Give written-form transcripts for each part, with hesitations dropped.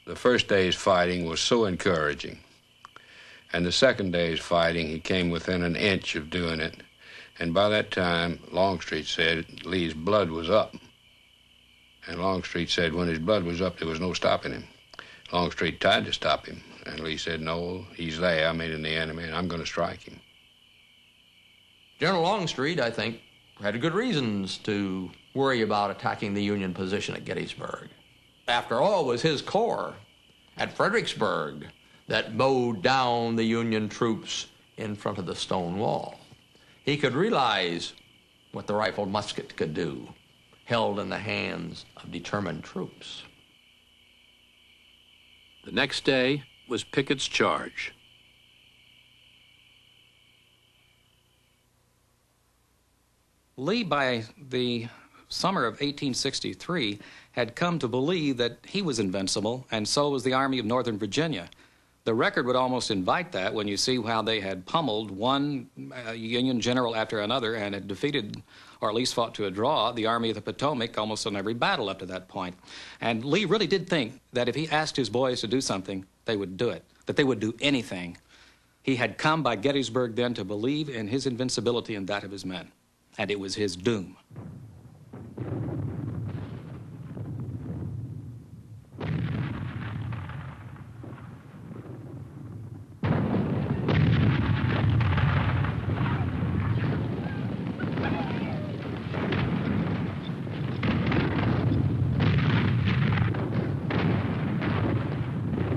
The first day's fighting was so encouraging. And the second day's fighting, he came within an inch of doing it. And by that time, Longstreet said Lee's blood was up. And Longstreet said when his blood was up, there was no stopping him. Longstreet tried to stop him. And Lee said, no, he's there, I'm in the enemy, and I'm going to strike him. General Longstreet, I think, had good reasons to worry about attacking the Union position at Gettysburg. After all, it was his corps at Fredericksburg that mowed down the Union troops in front of the stone wall. He could realize what the rifled musket could do, held in the hands of determined troops. The next day was Pickett's charge. Lee, by the summer of 1863, had come to believe that he was invincible, and so was the Army of Northern Virginia. The record would almost invite that when you see how they had pummeled one Union general after another and had defeated, or at least fought to a draw, the Army of the Potomac almost in every battle up to that point. And Lee really did think that if he asked his boys to do something, they would do it, that they would do anything. He had come by Gettysburg then to believe in his invincibility and that of his men, and it was his doom.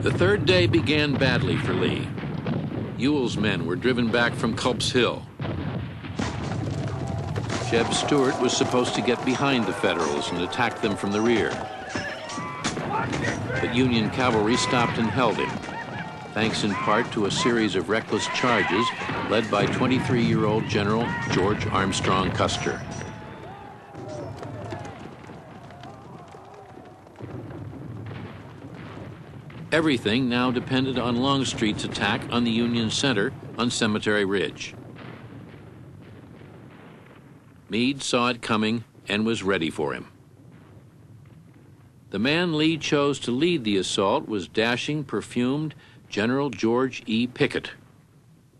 The third day began badly for Lee. Ewell's men were driven back from Culp's Hill. Jeb Stuart was supposed to get behind the Federals and attack them from the rear. But Union cavalry stopped and held him, thanks in part to a series of reckless charges led by 23-year-old General George Armstrong Custer. Everything now depended on Longstreet's attack on the Union center on Cemetery Ridge. Meade saw it coming and was ready for him. The man Lee chose to lead the assault was dashing, perfumed General George E. Pickett,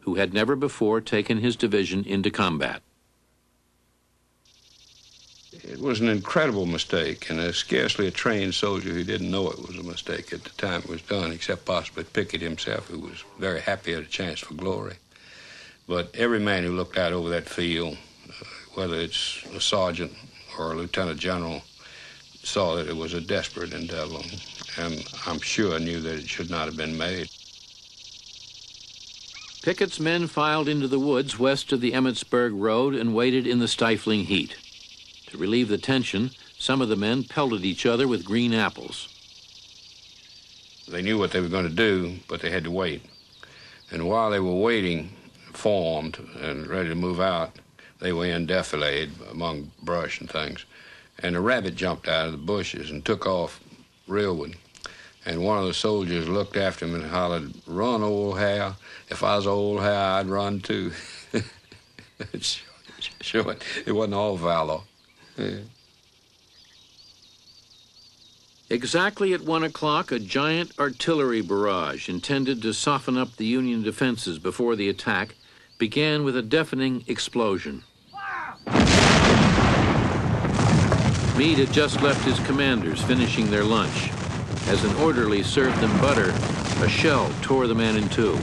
who had never before taken his division into combat. It was an incredible mistake, and there's scarcely a trained soldier who didn't know it was a mistake at the time it was done, except possibly Pickett himself, who was very happy at a chance for glory. But every man who looked out over that field, whether it's a sergeant or a lieutenant general, saw that it was a desperate endeavor, and I'm sure knew that it should not have been made. Pickett's men filed into the woods west of the Emmetsburg Road and waited in the stifling heat. To relieve the tension, some of the men pelted each other with green apples. They knew what they were going to do, but they had to wait. And while they were waiting, formed and ready to move out, they were in defilade among brush and things. And a rabbit jumped out of the bushes and took off rearward. And one of the soldiers looked after him and hollered, "Run, old hare. If I was old hare, I'd run too." Sure, it wasn't all valor. Yeah. Exactly at 1 o'clock, a giant artillery barrage intended to soften up the Union defenses before the attack began with a deafening explosion. Meade had just left his commanders finishing their lunch. As an orderly served them butter, a shell tore the man in two.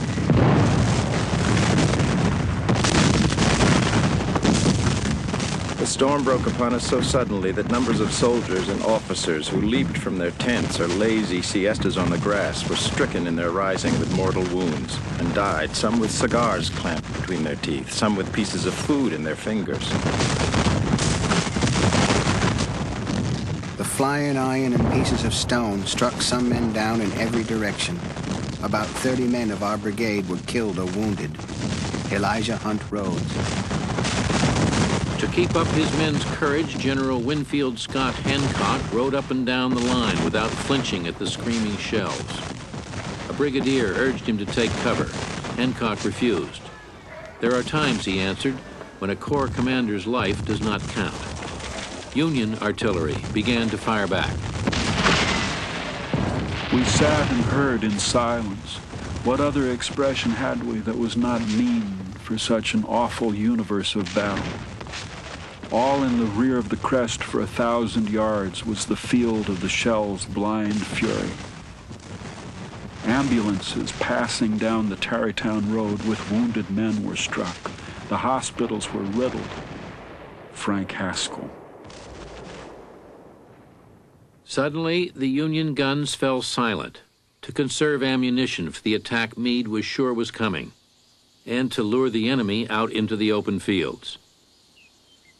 The storm broke upon us so suddenly that numbers of soldiers and officers who leaped from their tents or lazy siestas on the grass were stricken in their rising with mortal wounds and died, some with cigars clamped between their teeth, some with pieces of food in their fingers. The flying iron and pieces of stone struck some men down in every direction. About 30 men of our brigade were killed or wounded. Elijah Hunt Rhodes. To keep up his men's courage, General Winfield Scott Hancock rode up and down the line without flinching at the screaming shells. A brigadier urged him to take cover. Hancock refused. There are times, he answered, when a corps commander's life does not count. Union artillery began to fire back. We sat and heard in silence. What other expression had we that was not mean for such an awful universe of battle? All in the rear of the crest for 1,000 yards was the field of the shell's blind fury. Ambulances passing down the Tarrytown Road with wounded men were struck. The hospitals were riddled. Frank Haskell. Suddenly, the Union guns fell silent to conserve ammunition for the attack Meade was sure was coming, and to lure the enemy out into the open fields.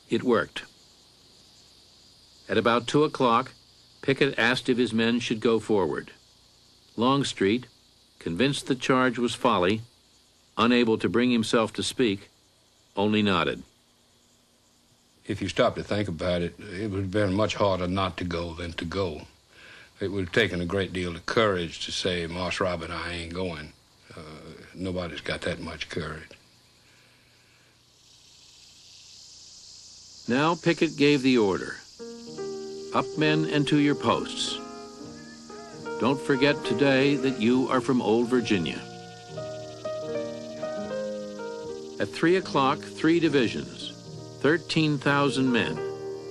It worked. At about 2 o'clock, Pickett asked if his men should go forward. Longstreet, convinced the charge was folly, unable to bring himself to speak, only nodded. If you stop to think about it, it would have been much harder not to go than to go. It would have taken a great deal of courage to say, Marse Robert, I ain't going. Nobody's got that much courage. Now Pickett gave the order. Up, men, and to your posts. Don't forget today that you are from old Virginia. At 3 o'clock, 3 divisions, 13,000 men,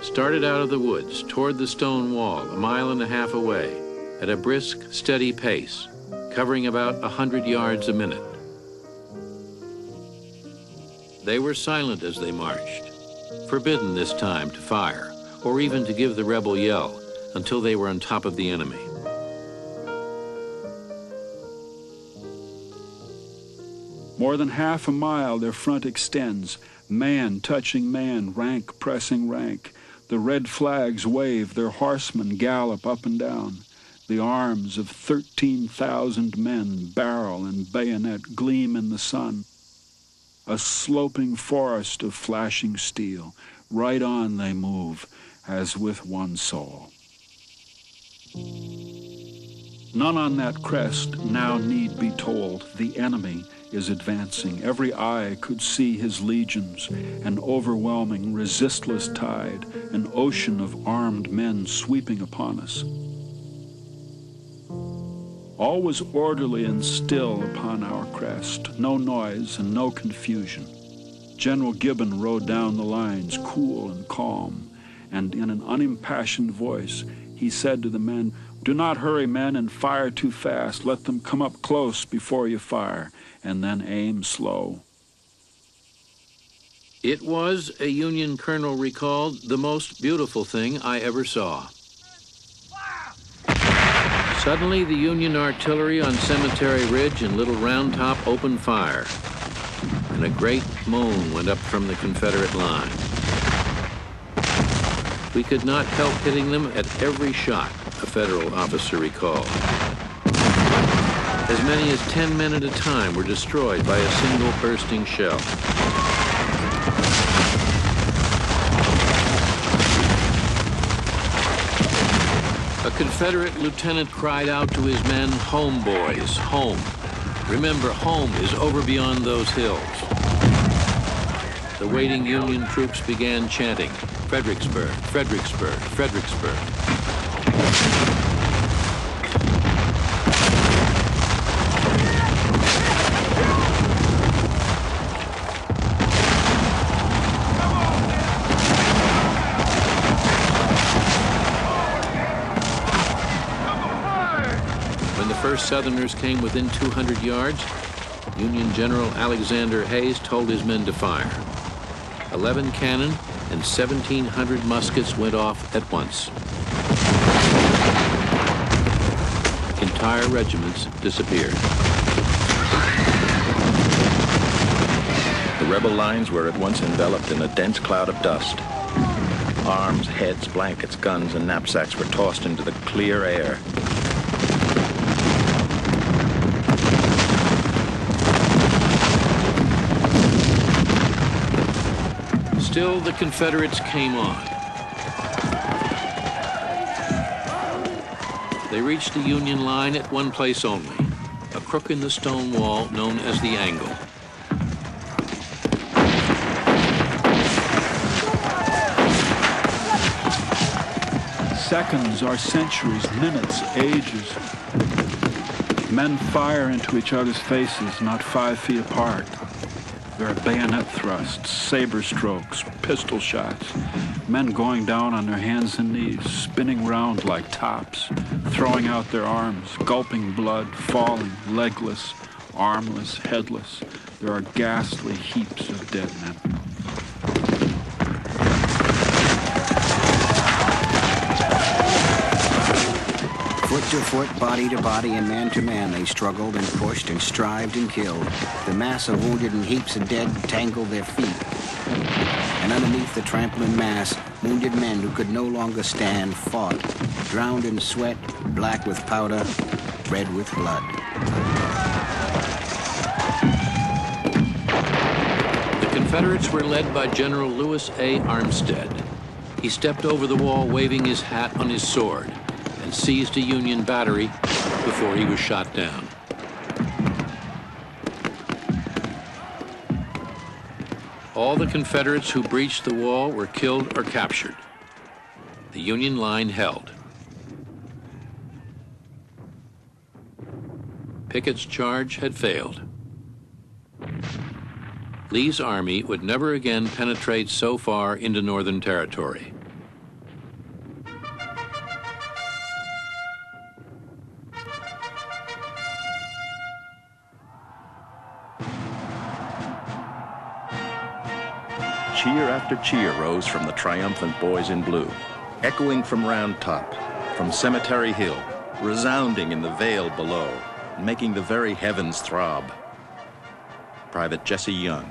started out of the woods toward the stone wall 1.5 miles away at a brisk, steady pace, covering about 100 yards a minute. They were silent as they marched, forbidden this time to fire or even to give the rebel yell until they were on top of the enemy. More than half a mile their front extends, man touching man, rank pressing rank. The red flags wave, their horsemen gallop up and down. The arms of 13,000 men, barrel and bayonet, gleam in the sun. A sloping forest of flashing steel. Right on they move, as with one soul. None on that crest now need be told. The enemy is advancing. Every eye could see his legions, an overwhelming, resistless tide, an ocean of armed men sweeping upon us. All was orderly and still upon our crest, no noise and no confusion. General Gibbon rode down the lines, cool and calm, and in an unimpassioned voice, he said to the men, "Do not hurry, men, and fire too fast. Let them come up close before you fire, and then aim slow." It was, a Union colonel recalled, the most beautiful thing I ever saw. Suddenly, the Union artillery on Cemetery Ridge and Little Round Top opened fire, and a great moan went up from the Confederate line. We could not help hitting them at every shot, a Federal officer recalled. As many as 10 men at a time were destroyed by a single bursting shell. A Confederate lieutenant cried out to his men, "Home, boys, home. Remember, home is over beyond those hills." The waiting Union troops began chanting, "Fredericksburg, Fredericksburg, Fredericksburg." When the first Southerners came within 200 yards, Union General Alexander Hayes told his men to fire. 11 cannon and 1,700 muskets went off at once. Entire regiments disappeared. The rebel lines were at once enveloped in a dense cloud of dust. Arms, heads, blankets, guns, and knapsacks were tossed into the clear air. Still, the Confederates came on. They reached the Union line at one place only, a crook in the stone wall known as the Angle. seconds are centuries, minutes, ages. Men fire into each other's faces not 5 feet apart. There are bayonet thrusts, saber strokes, pistol shots. Men going down on their hands and knees, spinning round like tops, throwing out their arms, gulping blood, falling, legless, armless, headless. There are ghastly heaps of dead men. Foot to foot, body to body, and man to man, they struggled and pushed and strived and killed. The mass of wounded and heaps of dead tangled their feet. And underneath the trampling mass, wounded men who could no longer stand fought, drowned in sweat, black with powder, red with blood. The Confederates were led by General Lewis A. Armstead. He stepped over the wall waving his hat on his sword and seized a Union battery before he was shot down. All the Confederates who breached the wall were killed or captured. The Union line held. Pickett's charge had failed. Lee's army would never again penetrate so far into Northern Territory. Cheer after cheer rose from the triumphant boys in blue, echoing from Round Top, from Cemetery Hill, resounding in the vale below, making the very heavens throb. Private Jesse Young,